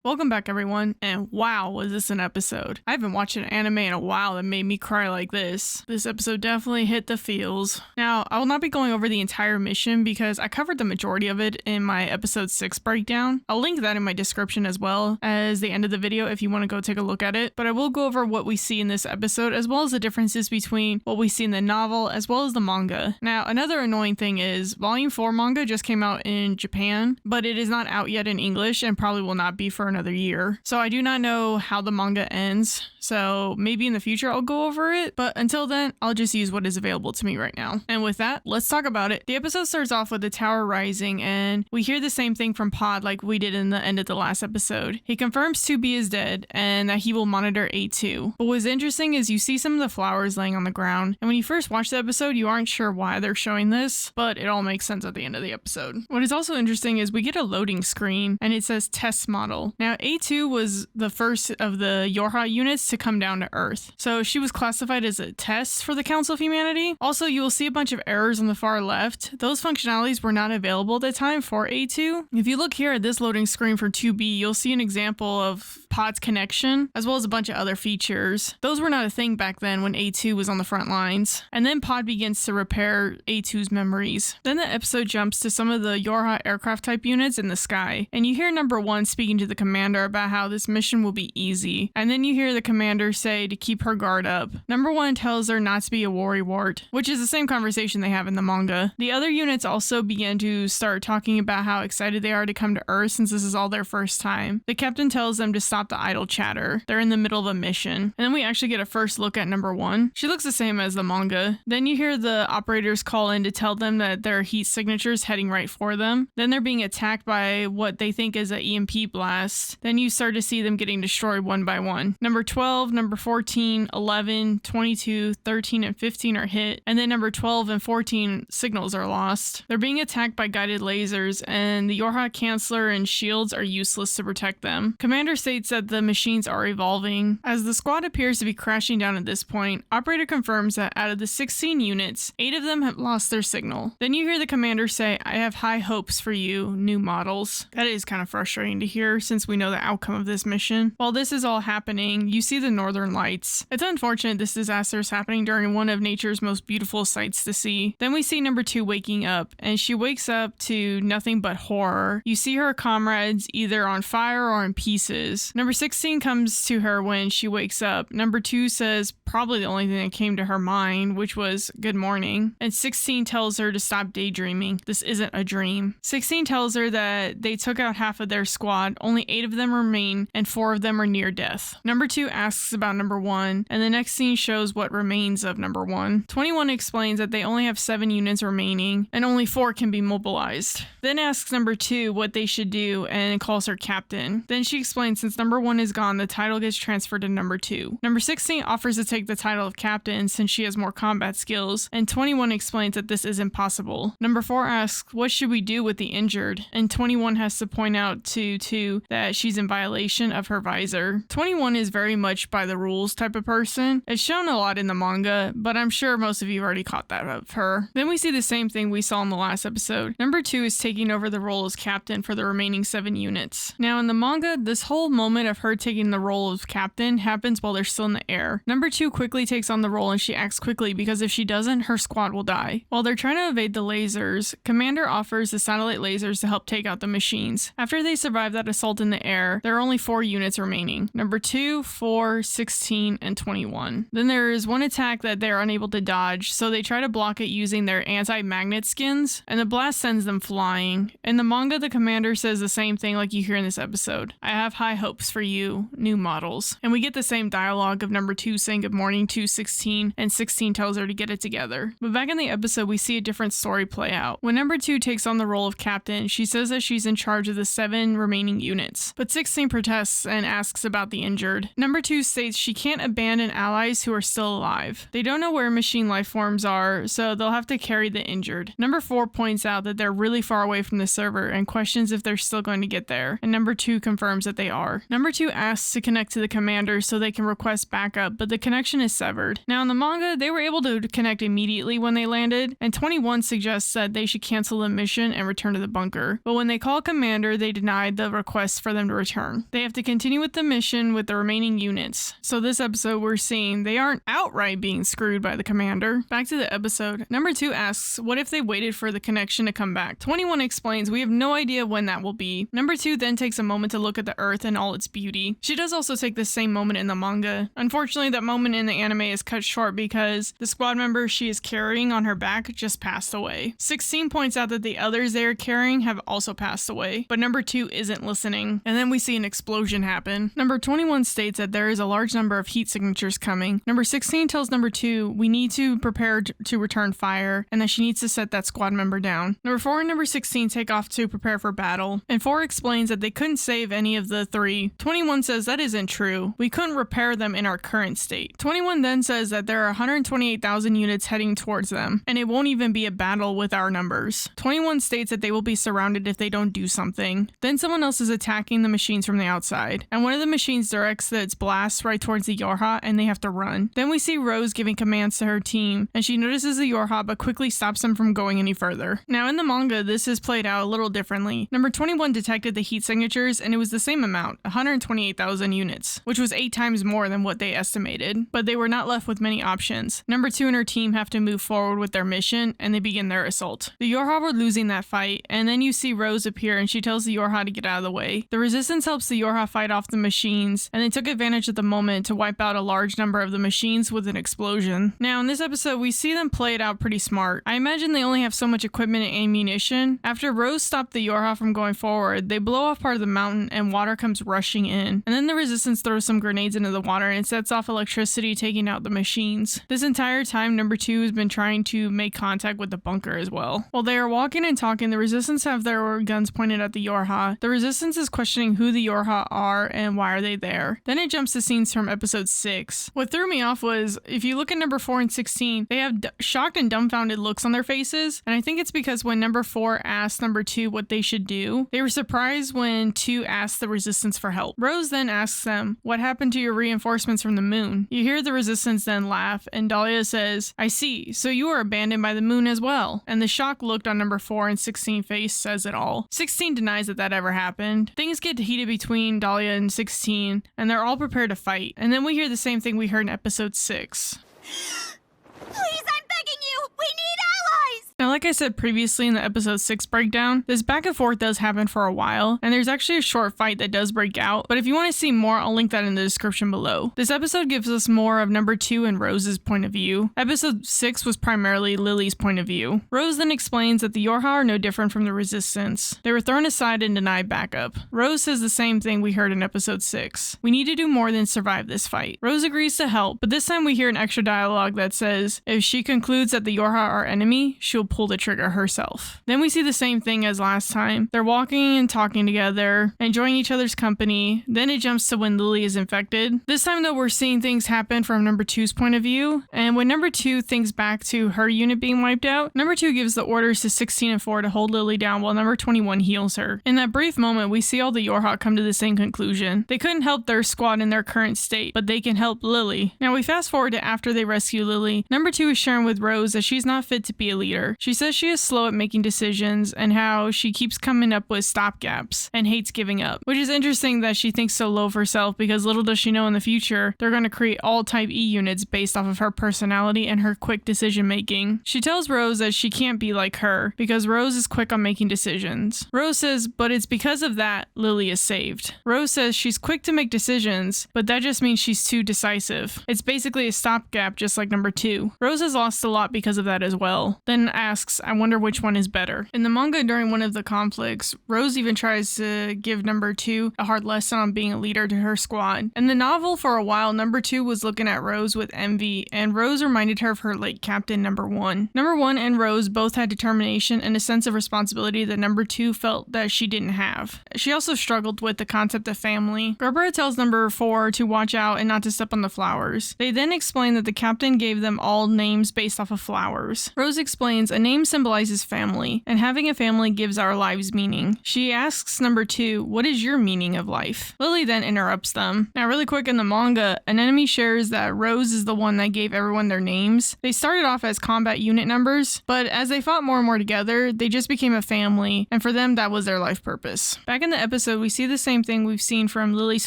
Welcome back, everyone, and wow, was this an episode. I haven't watched an anime in a while that made me cry like this. This episode definitely hit the feels. Now, I will not be going over the entire mission because I covered the majority of it in my episode 6 breakdown. I'll link that in my description as well as the end of the video if you want to go take a look at it, but I will go over what we see in this episode as well as the differences between what we see in the novel as well as the manga. Now, another annoying thing is Volume 4 manga just came out in Japan, but it is not out yet in English and probably will not be for another year. So I do not know how the manga ends. So maybe in the future I'll go over it, but until then, I'll just use what is available to me right now. And with that, let's talk about it. The episode starts off with the tower rising, and we hear the same thing from Pod like we did in the end of the last episode. He confirms 2B is dead and that he will monitor A2. But what's interesting is you see some of the flowers laying on the ground, and when you first watch the episode, you aren't sure why they're showing this, but it all makes sense at the end of the episode. What is also interesting is we get a loading screen, and it says test model. Now, A2 was the first of the YoRHa units to come down to Earth, so she was classified as a test for the Council of Humanity. Also, you will see a bunch of errors on the far left. Those functionalities were not available at the time for A2. If you look here at this loading screen for 2B, you'll see an example of Pod's connection, as well as a bunch of other features. Those were not a thing back then when A2 was on the front lines. And then Pod begins to repair A2's memories. Then the episode jumps to some of the YoRHa aircraft type units in the sky, and you hear number 1 speaking to the commander about how this mission will be easy. And then you hear the commander say to keep her guard up. Number 1 tells her not to be a worrywart, which is the same conversation they have in the manga. The other units also begin to start talking about how excited they are to come to Earth since this is all their first time. The captain tells them to stop the idle chatter. They're in the middle of a mission. And then we actually get a first look at number 1. She looks the same as the manga. Then you hear the operators call in to tell them that there are heat signatures heading right for them. Then they're being attacked by what they think is an EMP blast. Then you start to see them getting destroyed one by one. Number 12, number 14, 11, 22, 13, and 15 are hit. And then number 12 and 14 signals are lost. They're being attacked by guided lasers, and the YoRHa Chancellor and shields are useless to protect them. Commander states that the machines are evolving. As the squad appears to be crashing down at this point, Operator confirms that out of the 16 units, 8 of them have lost their signal. Then you hear the commander say, "I have high hopes for you, new models." That is kind of frustrating to hear since we know the outcome of this mission. While this is all happening, you see the northern lights. It's unfortunate this disaster is happening during one of nature's most beautiful sights to see. Then we see number 2 waking up, and she wakes up to nothing but horror. You see her comrades either on fire or in pieces. Number 16 comes to her when she wakes up. Number 2 says probably the only thing that came to her mind, which was good morning. And 16 tells her to stop daydreaming. This isn't a dream. 16 tells her that they took out half of their squad, only 8 of them remain, and 4 of them are near death. Number 2 asks about number 1, and the next scene shows what remains of number 1. 21 explains that they only have 7 units remaining, and only 4 can be mobilized. Then asks number 2 what they should do, and calls her captain. Then she explains since number 1 is gone, the title gets transferred to number 2. Number 16 offers to take the title of captain since she has more combat skills, and 21 explains that this is impossible. Number 4 asks, what should we do with the injured? And 21 has to point out to 2 that she's in violation of her visor. 21 is very much by the rules type of person. It's shown a lot in the manga, but I'm sure most of you already caught that of her. Then we see the same thing we saw in the last episode. Number 2 is taking over the role as captain for the remaining 7 units. Now in the manga, this whole moment of her taking the role of captain happens while they're still in the air. Number 2 quickly takes on the role and she acts quickly because if she doesn't, her squad will die. While they're trying to evade the lasers, Commander offers the satellite lasers to help take out the machines. After they survive that assault in the air, there are only 4 units remaining. Number 2, 4, 16, and 21. Then there is one attack that they're unable to dodge, so they try to block it using their anti-magnet skins, and the blast sends them flying. In the manga, the commander says the same thing like you hear in this episode. "I have high hopes for you, new models." And we get the same dialogue of number 2 saying good morning to 16, and 16 tells her to get it together. But back in the episode, we see a different story play out. When number 2 takes on the role of captain, she says that she's in charge of the 7 remaining units. But 16 protests and asks about the injured. Number 2 states she can't abandon allies who are still alive. They don't know where machine life forms are, so they'll have to carry the injured. Number 4 points out that they're really far away from the server and questions if they're still going to get there. And number 2 confirms that they are. Number Number 2 asks to connect to the commander so they can request backup, but the connection is severed. Now in the manga, they were able to connect immediately when they landed, and 21 suggests that they should cancel the mission and return to the bunker. But when they call commander, they denied the request for them to return. They have to continue with the mission with the remaining units. So this episode we're seeing they aren't outright being screwed by the commander. Back to the episode. Number 2 asks, what if they waited for the connection to come back? 21 explains, we have no idea when that will be. Number 2 then takes a moment to look at the earth and all its beauty. She does also take the same moment in the manga. Unfortunately, that moment in the anime is cut short because the squad member she is carrying on her back just passed away. 16 points out that the others they are carrying have also passed away, but number 2 isn't listening. And then we see an explosion happen. Number 21 states that there is a large number of heat signatures coming. Number 16 tells number 2 we need to prepare to return fire and that she needs to set that squad member down. Number 4 and number 16 take off to prepare for battle, and 4 explains that they couldn't save any of the 3. 21 says that isn't true. We couldn't repair them in our current state. 21 then says that there are 128,000 units heading towards them, and it won't even be a battle with our numbers. 21 states that they will be surrounded if they don't do something. Then someone else is attacking the machines from the outside, and one of the machines directs its blast right towards the YoRHa, and they have to run. Then we see Rose giving commands to her team, and she notices the YoRHa but quickly stops them from going any further. Now in the manga, this is played out a little differently. Number 21 detected the heat signatures, and it was the same amount, 128,000 units, which was 8 times more than what they estimated, but they were not left with many options. Number 2 and her team have to move forward with their mission, and they begin their assault. The YoRHa were losing that fight, and then you see Rose appear and she tells the YoRHa to get out of the way. The resistance helps the YoRHa fight off the machines, and they took advantage of the moment to wipe out a large number of the machines with an explosion. Now in this episode, we see them play it out pretty smart. I imagine they only have so much equipment and ammunition. After Rose stopped the YoRHa from going forward, they blow off part of the mountain and water comes rushing in. And then the resistance throws some grenades into the water and it sets off electricity, taking out the machines. This entire time, number 2 has been trying to make contact with the bunker as well. While they are walking and talking, the resistance have their guns pointed at the YoRHa. The resistance is questioning who the YoRHa are and why are they there. Then it jumps to scenes from episode 6. What threw me off was, if you look at number 4 and 16, they have shocked and dumbfounded looks on their faces, and I think it's because when number 4 asked number 2 what they should do, they were surprised when 2 asked the resistance for help. Rose then asks them, what happened to your reinforcements from the moon? You hear the resistance then laugh, and Dahlia says, I see, so you were abandoned by the moon as well. And the shock looked on number 4 and 16 face says it all. 16 denies that ever happened. Things get heated between Dahlia and 16, and they're all prepared to fight. And then we hear the same thing we heard in episode 6. Please, I'm begging you! We need allies! Now, like I said previously in the episode 6 breakdown, this back and forth does happen for a while, and there's actually a short fight that does break out, but if you want to see more, I'll link that in the description below. This episode gives us more of number 2 and Rose's point of view. Episode 6 was primarily Lily's point of view. Rose then explains that the YoRHa are no different from the resistance. They were thrown aside and denied backup. Rose says the same thing we heard in episode 6. We need to do more than survive this fight. Rose agrees to help, but this time we hear an extra dialogue that says, if she concludes that the YoRHa are enemy, she'll pull the trigger herself. Then we see the same thing as last time. They're walking and talking together, enjoying each other's company. Then it jumps to when Lily is infected. This time though, we're seeing things happen from number 2's point of view, and when number 2 thinks back to her unit being wiped out, number 2 gives the orders to 16 and 4 to hold Lily down while number 21 heals her. In that brief moment, we see all the YoRHa come to the same conclusion. They couldn't help their squad in their current state, but they can help Lily. Now we fast forward to after they rescue Lily. Number 2 is sharing with Rose that she's not fit to be a leader. She says she is slow at making decisions and how she keeps coming up with stopgaps and hates giving up, which is interesting that she thinks so low of herself because little does she know in the future they're going to create all type E units based off of her personality and her quick decision making. She tells Rose that she can't be like her because Rose is quick on making decisions. Rose says, but it's because of that Lily is saved. Rose says she's quick to make decisions, but that just means she's too decisive. It's basically a stopgap just like number 2. Rose has lost a lot because of that as well. Then asks, I wonder which one is better. In the manga, during one of the conflicts, Rose even tries to give number 2 a hard lesson on being a leader to her squad. In the novel, for a while, number 2 was looking at Rose with envy, and Rose reminded her of her late captain, number 1. Number 1 and Rose both had determination and a sense of responsibility that number 2 felt that she didn't have. She also struggled with the concept of family. Gerbera tells number 4 to watch out and not to step on the flowers. They then explain that the captain gave them all names based off of flowers. Rose explains, explains, a name symbolizes family, and having a family gives our lives meaning. She asks number 2, what is your meaning of life? Lily then interrupts them. Now really quick, in the manga, Anemone shares that Rose is the one that gave everyone their names. They started off as combat unit numbers, but as they fought more and more together, they just became a family, and for them that was their life purpose. Back in the episode, we see the same thing we've seen from Lily's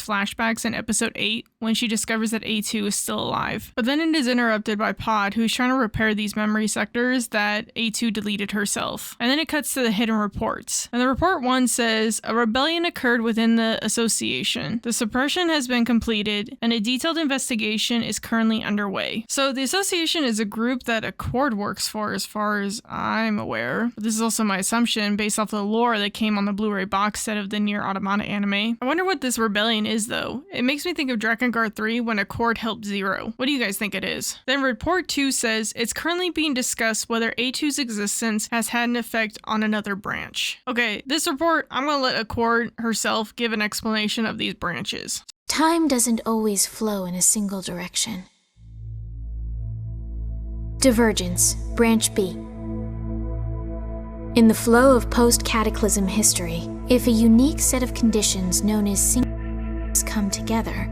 flashbacks in episode 8, when she discovers that A2 is still alive. But then it is interrupted by Pod, who's trying to repair these memory sectors that A2 deleted herself. And then it cuts to the hidden reports. And the report 1 says, a rebellion occurred within the association. The suppression has been completed, and a detailed investigation is currently underway. So the association is a group that Accord works for, as far as I'm aware. But this is also my assumption based off the lore that came on the Blu-ray box set of the NieR Automata anime. I wonder what this rebellion is though. It makes me think of Drakengard 3 when Accord helped Zero. What do you guys think it is? Then report 2 says, it's currently being discussed whether A2's existence has had an effect on another branch. Okay, this report, I'm gonna let Accord herself give an explanation of these branches. Time doesn't always flow in a single direction. Divergence, Branch B. In the flow of post-cataclysm history, if a unique set of conditions known as Singularity come together,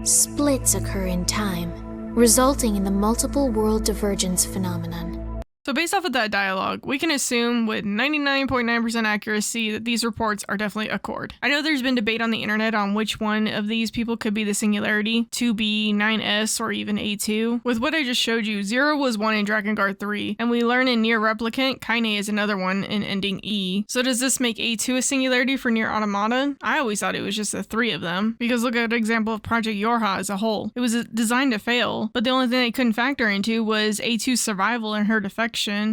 splits occur in time, resulting in the multiple world divergence phenomenon. So based off of that dialogue, we can assume with 99.9% accuracy that these reports are definitely Accord. I know there's been debate on the internet on which one of these people could be the Singularity, 2B, 9S, or even A2. With what I just showed you, Zero was one in Drakengard 3, and we learn in NieR Replicant, Kaine is another one in ending E. So does this make A2 a Singularity for NieR Automata? I always thought it was just the 3 of them, because look at an example of Project YoRHa as a whole. It was designed to fail, but the only thing they couldn't factor into was A2's survival and her defection,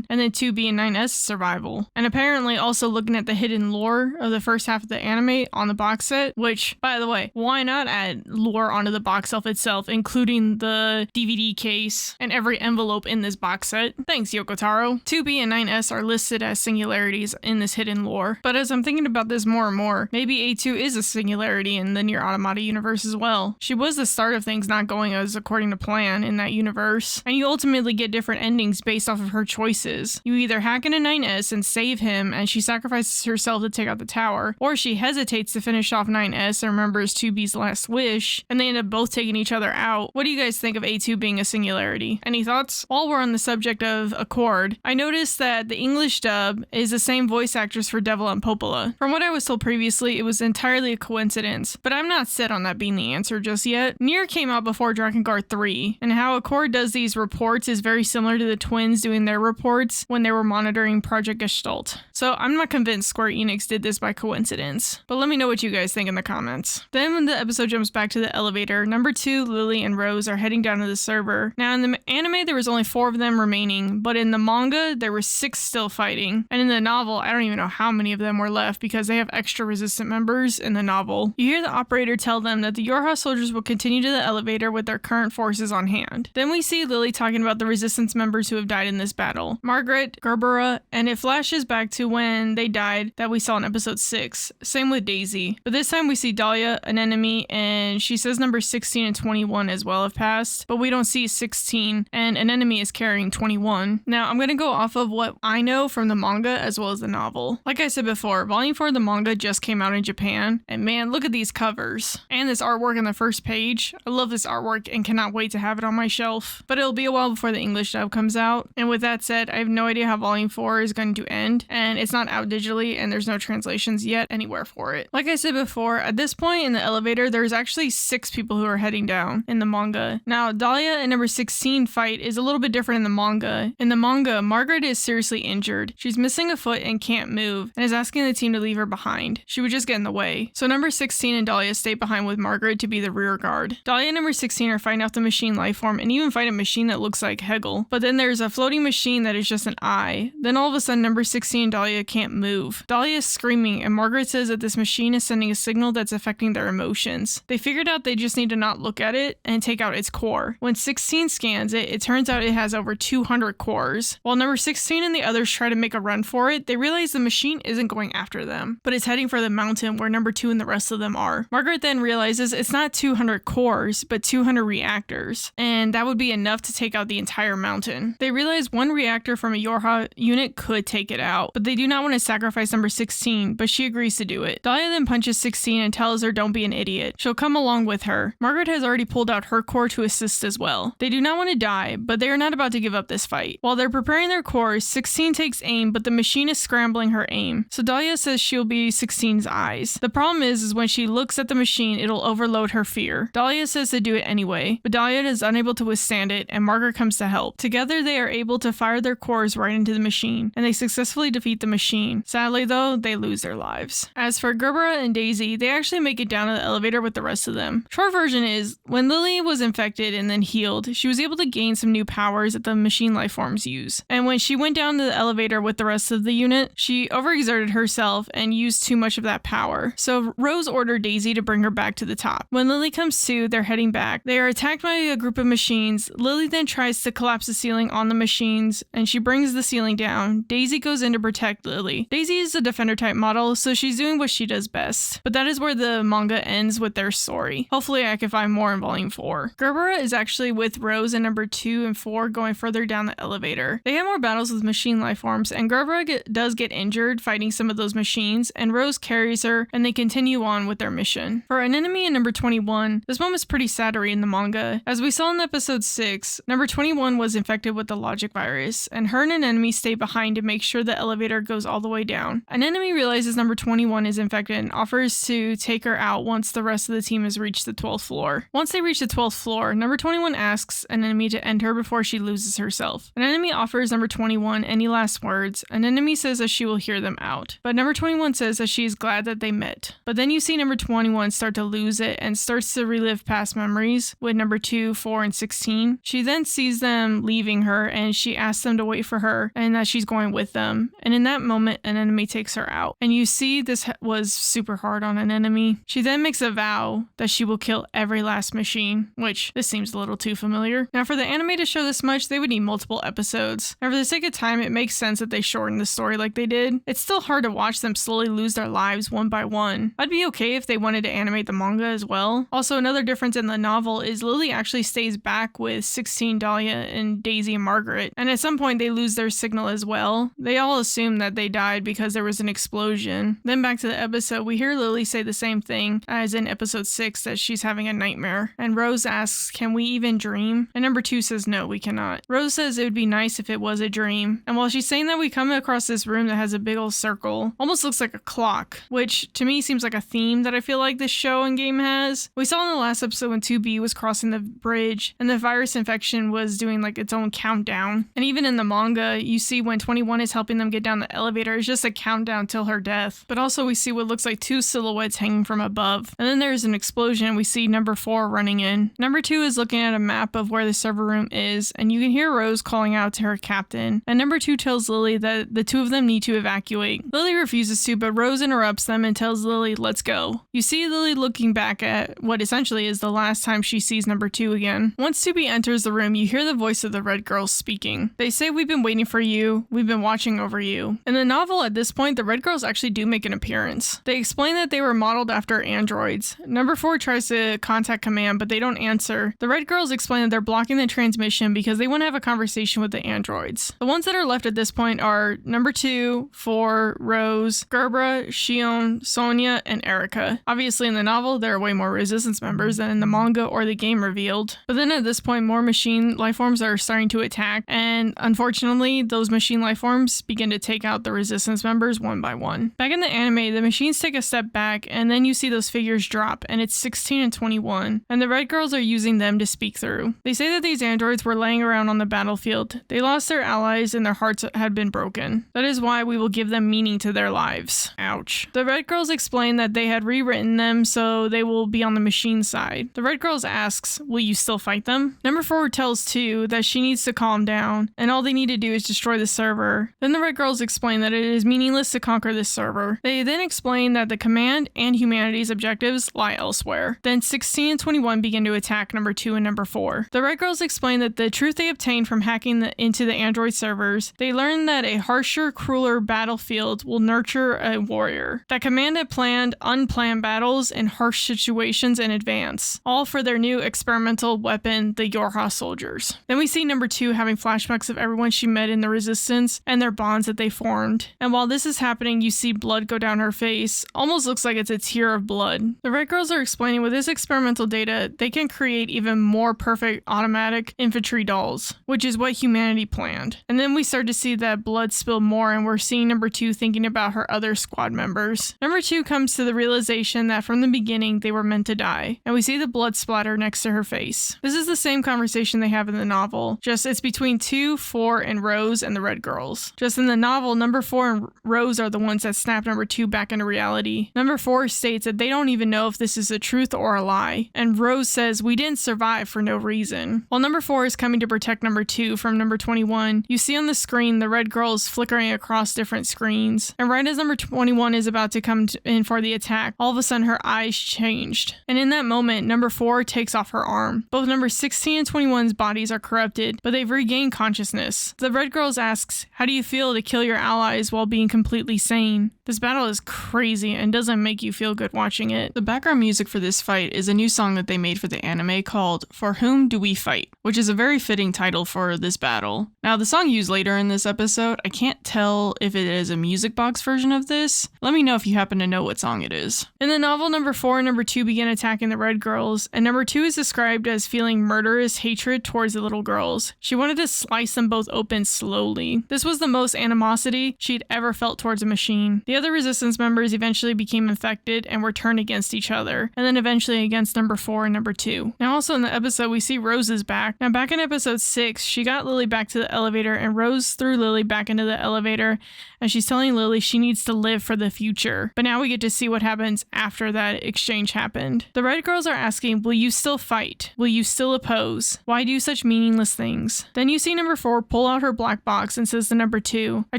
and then 2B and 9S survival. And apparently also looking at the hidden lore of the first half of the anime on the box set, which, by the way, why not add lore onto the box itself, including the DVD case and every envelope in this box set? Thanks, Yoko Taro. 2B and 9S are listed as singularities in this hidden lore. But as I'm thinking about this more and more, maybe A2 is a singularity in the NieR Automata universe as well. She was the start of things not going as according to plan in that universe, and you ultimately get different endings based off of her choices. You either hack into 9S and save him and she sacrifices herself to take out the tower, or she hesitates to finish off 9S and remembers 2B's last wish, and they end up both taking each other out. What do you guys think of A2 being a singularity? Any thoughts? While we're on the subject of Accord, I noticed that the English dub is the same voice actress for Devil and Popola. From what I was told previously, it was entirely a coincidence, but I'm not set on that being the answer just yet. NieR came out before Drakengard 3, and how Accord does these reports is very similar to the twins doing their reports when they were monitoring Project Gestalt. So I'm not convinced Square Enix did this by coincidence, but let me know what you guys think in the comments. Then when the episode jumps back to the elevator, number 2, Lily and Rose are heading down to the server. Now in the anime there was only 4 of them remaining, but in the manga there were 6 still fighting, and in the novel I don't even know how many of them were left because they have extra resistant members in the novel. You hear the operator tell them that the YoRHa soldiers will continue to the elevator with their current forces on hand. Then we see Lily talking about the resistance members who have died in this battle. Margaret, Gerbera, and it flashes back to when they died that we saw in episode 6. Same with Daisy. But this time we see Dahlia, Anemone, and she says number 16 and 21 as well have passed, but we don't see 16, and Anemone is carrying 21. Now I'm going to go off of what I know from the manga as well as the novel. Like I said before, volume 4 of the manga just came out in Japan, and man, look at these covers. And this artwork on the first page. I love this artwork and cannot wait to have it on my shelf. But it'll be a while before the English dub comes out, and with that said, I have no idea how volume 4 is going to end, and it's not out digitally and there's no translations yet anywhere for it. Like I said before, at this point in the elevator there's actually 6 people who are heading down in the manga. Now Dahlia and number 16 fight is a little bit different in the manga. In the manga, Margaret is seriously injured. She's missing a foot and can't move, and is asking the team to leave her behind. She would just get in the way. So number 16 and Dahlia stay behind with Margaret to be the rear guard. Dahlia and number 16 are fighting off the machine lifeform and even fight a machine that looks like Hegel. But then there's a floating machine that is just an eye. Then all of a sudden number 16 and Dahlia can't move. Dahlia is screaming and Margaret says that this machine is sending a signal that's affecting their emotions. They figured out they just need to not look at it and take out its core. When 16 scans it, it turns out it has over 200 cores. While number 16 and the others try to make a run for it, they realize the machine isn't going after them, but it's heading for the mountain where number 2 and the rest of them are. Margaret then realizes it's not 200 cores, but 200 reactors, and that would be enough to take out the entire mountain. They realize one reactor from a YoRHa unit could take it out, but they do not want to sacrifice number 16, but she agrees to do it. Dahlia then punches 16 and tells her don't be an idiot. She'll come along with her. Margaret has already pulled out her core to assist as well. They do not want to die, but they are not about to give up this fight. While they're preparing their cores, 16 takes aim, but the machine is scrambling her aim. So Dahlia says she'll be 16's eyes. The problem is when she looks at the machine, it'll overload her fear. Dahlia says to do it anyway, but Dahlia is unable to withstand it, and Margaret comes to help. Together, they are able to fire their cores right into the machine, and they successfully defeat the machine. Sadly, though, they lose their lives. As for Gerbera and Daisy, they actually make it down to the elevator with the rest of them. Short version is, when Lily was infected and then healed, she was able to gain some new powers that the machine life forms use. And when she went down to the elevator with the rest of the unit, she overexerted herself and used too much of that power. So Rose ordered Daisy to bring her back to the top. When Lily comes to, they're heading back. They are attacked by a group of machines. Lily then tries to collapse the ceiling on the machines, and she brings the ceiling down. Daisy goes in to protect Lily. Daisy is a defender type model, so she's doing what she does best. But that is where the manga ends with their story. Hopefully I can find more in volume 4. Gerbera is actually with Rose in number 2 and 4 going further down the elevator. They have more battles with machine life forms, and Gerbera does get injured fighting some of those machines, and Rose carries her, and they continue on with their mission. For Anemone in number 21, this moment's pretty sad to read in the manga. As we saw in episode 6, number 21 was infected with the logic virus, and her and Anemone stay behind to make sure the elevator goes all the way down. Anemone realizes number 21 is infected and offers to take her out once the rest of the team has reached the 12th floor. Once they reach the 12th floor, number 21 asks Anemone to end her before she loses herself. Anemone offers number 21 any last words, and Anemone says that she will hear them out. But number 21 says that she is glad that they met. But then you see number 21 start to lose it and starts to relive past memories with number 2, 4, and 16. She then sees them leaving her, and she asks them to wait for her and that she's going with them. And in that moment, Anemone takes her out. And you see this was super hard on Anemone. She then makes a vow that she will kill every last machine, which this seems a little too familiar. Now for the anime to show this much, they would need multiple episodes. Now for the sake of time, it makes sense that they shortened the story like they did. It's still hard to watch them slowly lose their lives one by one. I'd be okay if they wanted to animate the manga as well. Also, another difference in the novel is Lily actually stays back with 16, Dahlia, and Daisy and Margaret, and at some point they lose their signal as well. They all assume that they died because there was an explosion. Then back to the episode, we hear Lily say the same thing as in episode 6, that she's having a nightmare, and Rose asks, can we even dream? And number 2 says no, we cannot. Rose says it would be nice if it was a dream, and while she's saying that, we come across this room that has a big old circle, almost looks like a clock, which to me seems like a theme that I feel like this show and game has. We saw in the last episode when 2B was crossing the bridge and the virus infection was doing like its own countdown, and even in the manga you see when 21 is helping them get down the elevator, it's just a countdown till her death. But also we see what looks like 2 silhouettes hanging from above, and then there's an explosion and we see number 4 running in. Number 2 is looking at a map of where the server room is, and you can hear Rose calling out to her captain, and number 2 tells Lily that the two of them need to evacuate. Lily refuses to, but Rose interrupts them and tells Lily, let's go. You see Lily looking back at what essentially is the last time she sees number 2 again. Once 2B enters the room, you hear the voice of the red girls speaking. They say, we've been waiting for you, we've been watching over you. In the novel at this point, the red girls actually do make an appearance. They explain that they were modeled after androids. Number 4 tries to contact command, but they don't answer. The red girls explain that they're blocking the transmission because they want to have a conversation with the androids. The ones that are left at this point are number 2, 4, Rose, Gerbera, Shion, Sonia, and Erica. Obviously in the novel, there are way more resistance members than in the manga or the game revealed. But then at this point, more machine lifeforms are starting to attack, and unfortunately, those machine lifeforms begin to take out the resistance members one by one. Back in the anime, the machines take a step back, and then you see those figures drop, and it's 16 and 21, and the red girls are using them to speak through. They say that these androids were laying around on the battlefield. They lost their allies and their hearts had been broken. That is why we will give them meaning to their lives. Ouch. The red girls explain that they had rewritten them so they will be on the machine side. The red girls asks, will you still fight them? Number 4 tells 2 that she needs to calm down, and all they need to do is destroy the server. Then the red girls explain that it is meaningless to conquer this server. They then explain that the command and humanity's objectives lie elsewhere. Then 16 and 21 begin to attack number 2 and number 4. The red girls explain that the truth they obtained from hacking into the android servers, they learned that a harsher, crueler battlefield will nurture a warrior. That command had planned unplanned battles in harsh situations in advance, all for their new experimental weapon, the YoRHa soldiers. Then we see number 2 having flashbacks flashbacks of everyone she met in the resistance and their bonds that they formed. And while this is happening, you see blood go down her face. Almost looks like it's a tear of blood. The Red Girls are explaining with this experimental data, they can create even more perfect automatic infantry dolls, which is what humanity planned. And then we start to see that blood spill more, and we're seeing number 2 thinking about her other squad members. Number 2 comes to the realization that from the beginning they were meant to die, and we see the blood splatter next to her face. This is the same conversation they have in the novel, just it's between 2, 4, and Rose and the Red Girls. Just in the novel, number 4 and Rose are the ones that snap number 2 back into reality. Number 4 states that they don't even know if this is the truth or a lie, and Rose says we didn't survive for no reason. While number 4 is coming to protect number 2 from number 21, you see on the screen the Red Girls flickering across different screens, and right as number 21 is about to come in for the attack, all of a sudden her eyes changed, and in that moment number 4 takes off her arm. Both number 16 and 21's bodies are corrupted, but they've regained consciousness. The Red Girls asks, how do you feel to kill your allies while being completely sane? This battle is crazy and doesn't make you feel good watching it. The background music for this fight is a new song that they made for the anime called For Whom Do We Fight, which is a very fitting title for this battle. Now the song used later in this episode, I can't tell if it is a music box version of this. Let me know if you happen to know what song it is. In the novel, number 4 and number 2 begin attacking the Red Girls, and number 2 is described as feeling murderous hatred towards the little girls. She wanted to slice them both open slowly. This was the most animosity she'd ever felt towards a machine. The other resistance members eventually became infected and were turned against each other, and then eventually against number 4 and number 2. Now also in the episode we see Rose is back. Now back in episode 6, she got Lily back to the elevator, and Rose threw Lily back into the elevator, and she's telling Lily she needs to live for the future. But now we get to see what happens after that exchange happened. The Red Girls are asking, will you still fight? Will you still oppose? Why do such meaningless things? Then you see number 4 pull out her black box and says to number 2, I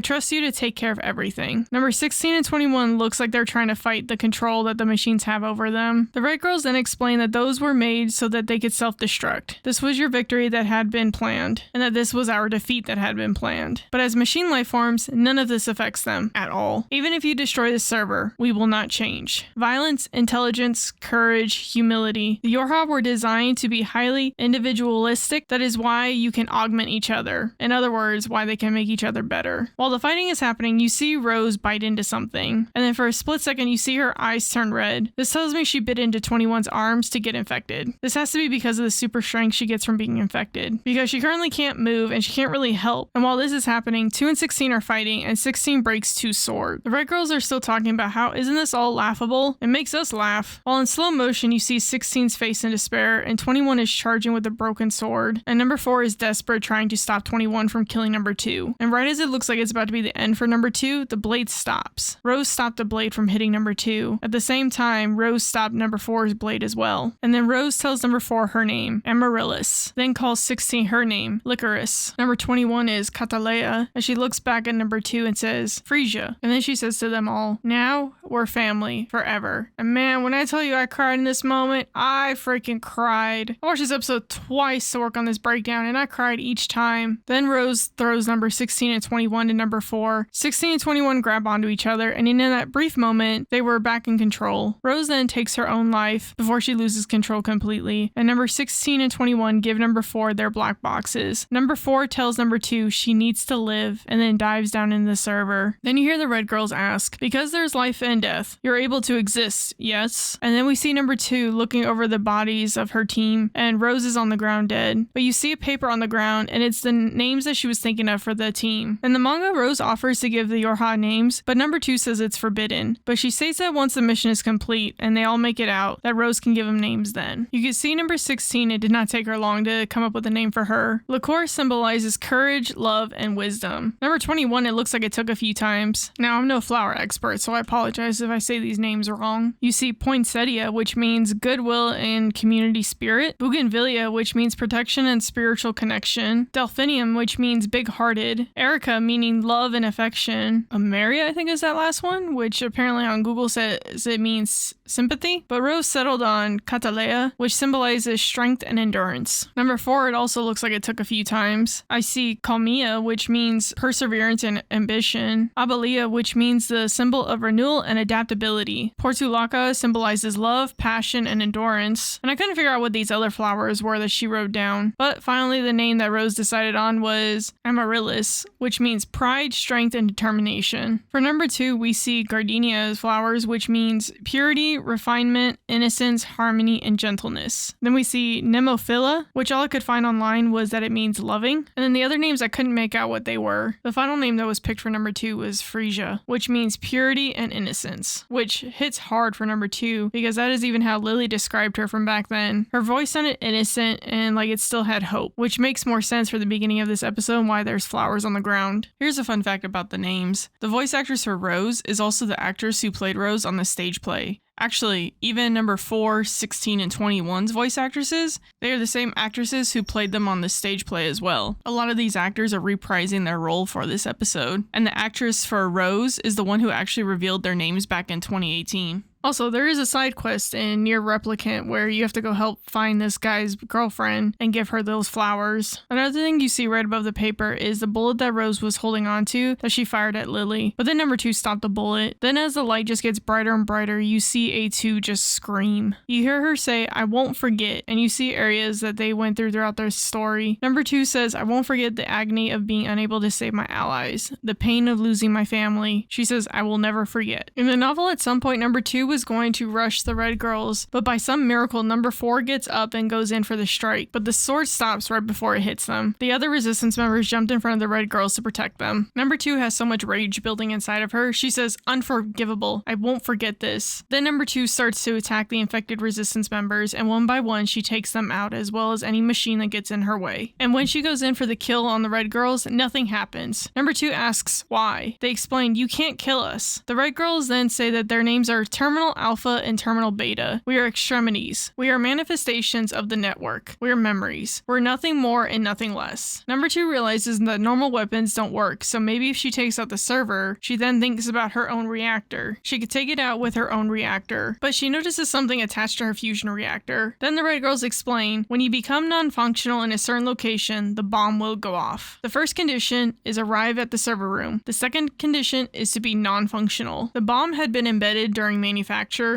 trust you to take care of everything. Number 16 and 21 looks like they're trying to fight the control that the machines have over them. The Red Girls then explain that those were made so that they could self-destruct. This was your victory that had been planned, and that this was our defeat that had been planned. But as machine life forms, none of this affects them at all. Even if you destroy the server, we will not change. Violence, intelligence, courage, humility. The YoRHa were designed to be highly individualistic. That is why you can augment each other. In other words, why they can make each other better. While the fighting is happening, you see Rose bite into something, and then for a split second you see her eyes turn red. This tells me she bit into 21's arms to get infected. This has to be because of the super strength she gets from being infected, because she currently can't move and she can't really help. And while this is happening, 2 and 16 are fighting, and 16 breaks 2's sword. The Red Girls are still talking about how isn't this all laughable? It makes us laugh. While in slow motion you see 16's face in despair, and 21 is charging with a broken sword, and number 4 is desperate trying to stop 21 from killing number 2. And right as it looks like it's about to be the end for number 2, the blade stops. Rose stopped the blade from hitting number 2. At the same time, Rose stopped number 4's blade as well. And then Rose tells number 4 her name, Amaryllis, then calls 16 her name, Licorice. Number 21 is Catalea, as she looks back at number 2 and says, Frisia. And then she says to them all, now we're family forever. And man, when I tell you I cried in this moment, I freaking cried. I watched this episode twice to work on this breakdown, and I cried each time. Then Rose throws number 16 and 21 to number 4. 16 and 21 grab onto each other, and in that brief moment, they were back in control. Rose then takes her own life before she loses control completely, and number 16 and 21 give number 4 their black boxes. Number 4 tells number 2 she needs to live, and then dives down in the server. Then you hear the Red Girls ask, because there's life and death, you're able to exist, yes? And then we see number 2 looking over the bodies of her team, and Rose is on the ground dead. But you see a paper on the ground, and it's the names that she was thinking of for the team. In the manga, Rose offers to give the YoRHa names, but number 2 says it's forbidden. But she states that once the mission is complete and they all make it out, that Rose can give them names then. You can see number 16, it did not take her long to come up with a name for her. Licorice symbolizes courage, love, and wisdom. Number 21, it looks like it took a few times. Now, I'm no flower expert, so I apologize if I say these names wrong. You see Poinsettia, which means goodwill and community spirit. Bougainvillea, which means protection and spiritual connection. Delphinium, which means big-hearted. Erica, meaning love and affection. Ameria, I think is that last one, which apparently on Google says it means sympathy, but Rose settled on Katalea, which symbolizes strength and endurance. Number 4, it also looks like it took a few times. I see Kalmia, which means perseverance and ambition. Abalia, which means the symbol of renewal and adaptability. Portulaca symbolizes love, passion, and endurance. And I couldn't figure out what these other flowers were that she wrote down. But finally, the name that Rose decided on was Amaryllis, which means pride, strength, and determination. For number 2, we see Gardenia's flowers, which means purity, refinement, innocence, harmony, and gentleness. Then we see Nemophila, which all I could find online was that it means loving. And then the other names I couldn't make out what they were. The final name that was picked for number 2 was Frisia, which means purity and innocence, which hits hard for number 2 because that is even how Lily described her from back then. Her voice sounded innocent and like it still had hope, which makes more sense for the beginning of this episode and why there's flowers on the ground. Here's a fun fact about the names. The voice actress for Rose is also the actress who played Rose on the stage play. Actually, even number 4, 16, and 21's voice actresses, they are the same actresses who played them on the stage play as well. A lot of these actors are reprising their role for this episode, and the actress for Rose is the one who actually revealed their names back in 2018. Also, there is a side quest in NieR Replicant where you have to go help find this guy's girlfriend and give her those flowers. Another thing you see right above the paper is the bullet that Rose was holding on to that she fired at Lily. But then number 2 stopped the bullet. Then as the light just gets brighter and brighter, you see A2 just scream. You hear her say, "I won't forget," and you see areas that they went throughout their story. Number 2 says, "I won't forget the agony of being unable to save my allies, the pain of losing my family." She says, "I will never forget." In the novel, at some point, number 2 was going to rush the Red Girls, but by some miracle, number 4 gets up and goes in for the strike, but the sword stops right before it hits them. The other resistance members jumped in front of the Red Girls to protect them. Number 2 has so much rage building inside of her. She says, "Unforgivable. I won't forget this." Then number 2 starts to attack the infected resistance members, and one by one, she takes them out, as well as any machine that gets in her way. And when she goes in for the kill on the Red Girls, nothing happens. Number 2 asks why. They explain, "You can't kill us." The Red Girls then say that their names are Terminal Alpha and Terminal Beta. We are extremities. We are manifestations of the network. We are memories. We're nothing more and nothing less. Number 2 realizes that normal weapons don't work, so maybe if she takes out the server, she then thinks about her own reactor. She could take it out with her own reactor, but she notices something attached to her fusion reactor. Then the Red Girls explain, when you become non-functional in a certain location, the bomb will go off. The first condition is arrive at the server room. The second condition is to be non-functional. The bomb had been embedded during manufacture.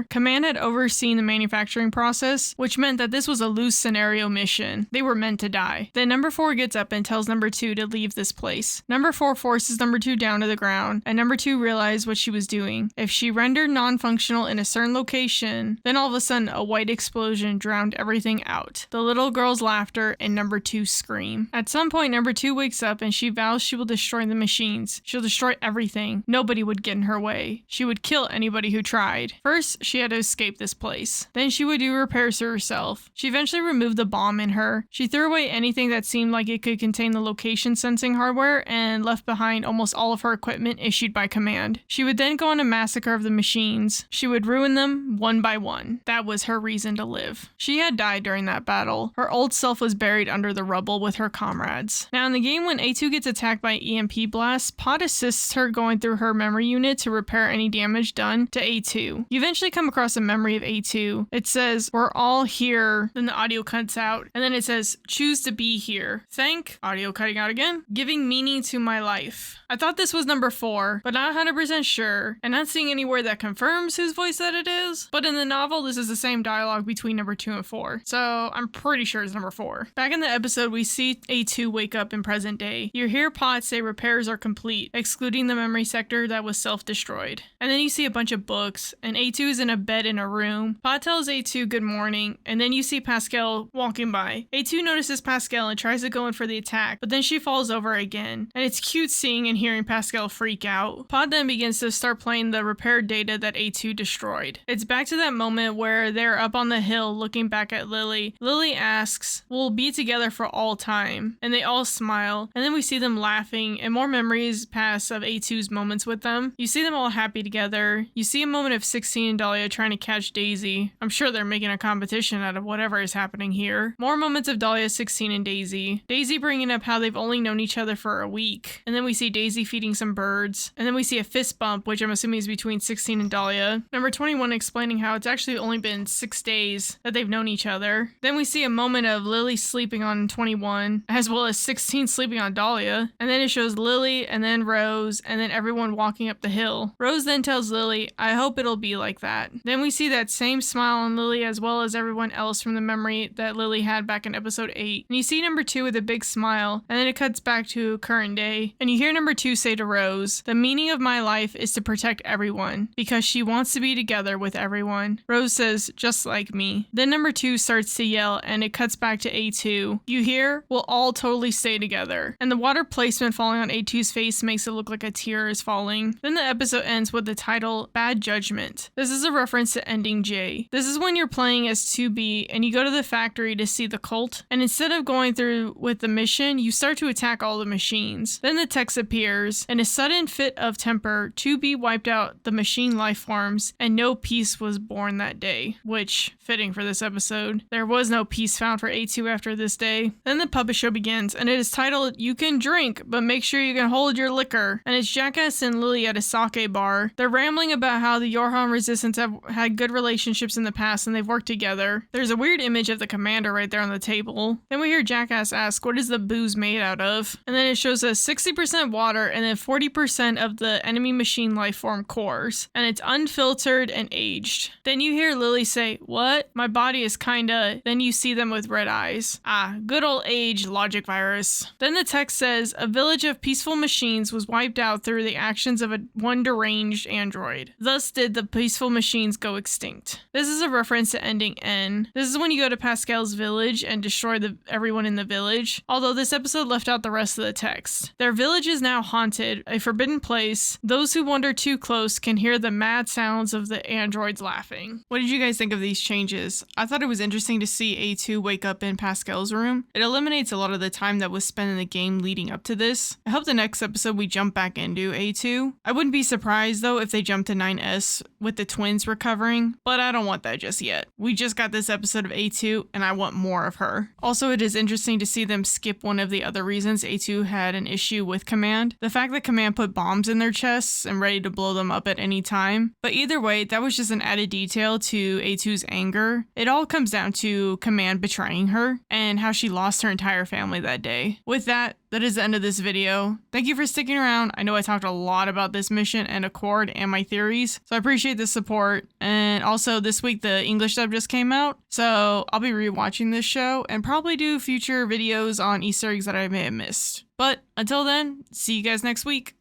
Command had overseen the manufacturing process, which meant that this was a loose scenario mission. They were meant to die. Then number 4 gets up and tells number 2 to leave this place. Number 4 forces number 2 down to the ground, and number 2 realized what she was doing. If she rendered non-functional in a certain location, then all of a sudden a white explosion drowned everything out. The little girl's laughter and number 2's scream. At some point, number 2 wakes up and she vows she will destroy the machines. She'll destroy everything. Nobody would get in her way. She would kill anybody who tried. First, she had to escape this place. Then she would do repairs to herself. She eventually removed the bomb in her. She threw away anything that seemed like it could contain the location sensing hardware and left behind almost all of her equipment issued by command. She would then go on a massacre of the machines. She would ruin them one by one. That was her reason to live. She had died during that battle. Her old self was buried under the rubble with her comrades. Now in the game, when A2 gets attacked by EMP blasts, Pod assists her going through her memory unit to repair any damage done to A2. You eventually come across a memory of A2. It says, "We're all here." Then the audio cuts out, and then it says, "Choose to be here. Thank," audio cutting out again, "giving meaning to my life." I thought this was number 4, but not 100% sure, and not seeing anywhere that confirms whose voice that it is. But in the novel, this is the same dialogue between number 2 and 4, so I'm pretty sure it's number 4. Back in the episode, we see A2 wake up in present day. You hear Pod say repairs are complete, excluding the memory sector that was self-destroyed. And then you see a bunch of books, and A2 is in a bed in a room. Pod tells A2 good morning, and then you see Pascal walking by. A2 notices Pascal and tries to go in for the attack, but then she falls over again. And it's cute seeing and hearing Pascal freak out. Pod then begins to start playing the repaired data that A2 destroyed. It's back to that moment where they're up on the hill looking back at Lily. Lily asks, "We'll be together for all time." And they all smile, and then we see them laughing, and more memories pass of A2's moments with them. You see them all happy together. You see a moment of 16 16 and Dahlia trying to catch Daisy. I'm sure they're making a competition out of whatever is happening here. More moments of Dahlia, 16, and Daisy. Daisy bringing up how they've only known each other for a week. And then we see Daisy feeding some birds. And then we see a fist bump, which I'm assuming is between 16 and Dahlia. Number 21 explaining how it's actually only been 6 days that they've known each other. Then we see a moment of Lily sleeping on 21, as well as 16 sleeping on Dahlia. And then it shows Lily, and then Rose, and then everyone walking up the hill. Rose then tells Lily, I hope it'll be like that. Then we see that same smile on Lily as well as everyone else from the memory that Lily had back in episode 8. And you see number 2 with a big smile, and then it cuts back to current day. And you hear number 2 say to Rose, the meaning of my life is to protect everyone, because she wants to be together with everyone. Rose says, just like me. Then number 2 starts to yell, and it cuts back to A2. You hear? We'll all totally stay together. And the water placement falling on A2's face makes it look like a tear is falling. Then the episode ends with the title, Bad Judgment. This is a reference to Ending J. This is when you're playing as 2B, and you go to the factory to see the cult, and instead of going through with the mission, you start to attack all the machines. Then the text appears. In a sudden fit of temper, 2B wiped out the machine life forms, and no peace was born that day. Which, fitting for this episode. There was no peace found for A2 after this day. Then the puppet show begins, and it is titled, You Can Drink, but make sure you can hold your liquor. And it's Jackass and Lily at a sake bar. They're rambling about how the YoRHa and Resistance have had good relationships in the past and they've worked together. There's a weird image of the commander right there on the table. Then we hear Jackass ask, what is the booze made out of? And then it shows us 60% water and then 40% of the enemy machine life form cores. And it's unfiltered and aged. Then you hear Lily say, what? My body is kinda... Then you see them with red eyes. Ah, good old age logic virus. Then the text says, a village of peaceful machines was wiped out through the actions of one deranged android. Thus did the peaceful machines go extinct. This is a reference to Ending N. This is when you go to Pascal's village and destroy everyone in the village, although this episode left out the rest of the text. Their village is now haunted, a forbidden place. Those who wander too close can hear the mad sounds of the androids laughing. What did you guys think of these changes? I thought it was interesting to see A2 wake up in Pascal's room. It eliminates a lot of the time that was spent in the game leading up to this. I hope the next episode we jump back into A2. I wouldn't be surprised though if they jump to 9S with the twins recovering, but I don't want that just yet. We just got this episode of A2 and I want more of her. Also, it is interesting to see them skip one of the other reasons A2 had an issue with Command. The fact that Command put bombs in their chests and ready to blow them up at any time. But either way, that was just an added detail to A2's anger. It all comes down to Command betraying her and how she lost her entire family that day. With that is the end of this video. Thank you for sticking around. I know I talked a lot about this mission and Accord and my theories, so I appreciate the support. And also this week the English dub just came out, so I'll be rewatching this show and probably do future videos on Easter eggs that I may have missed. But until then, see you guys next week.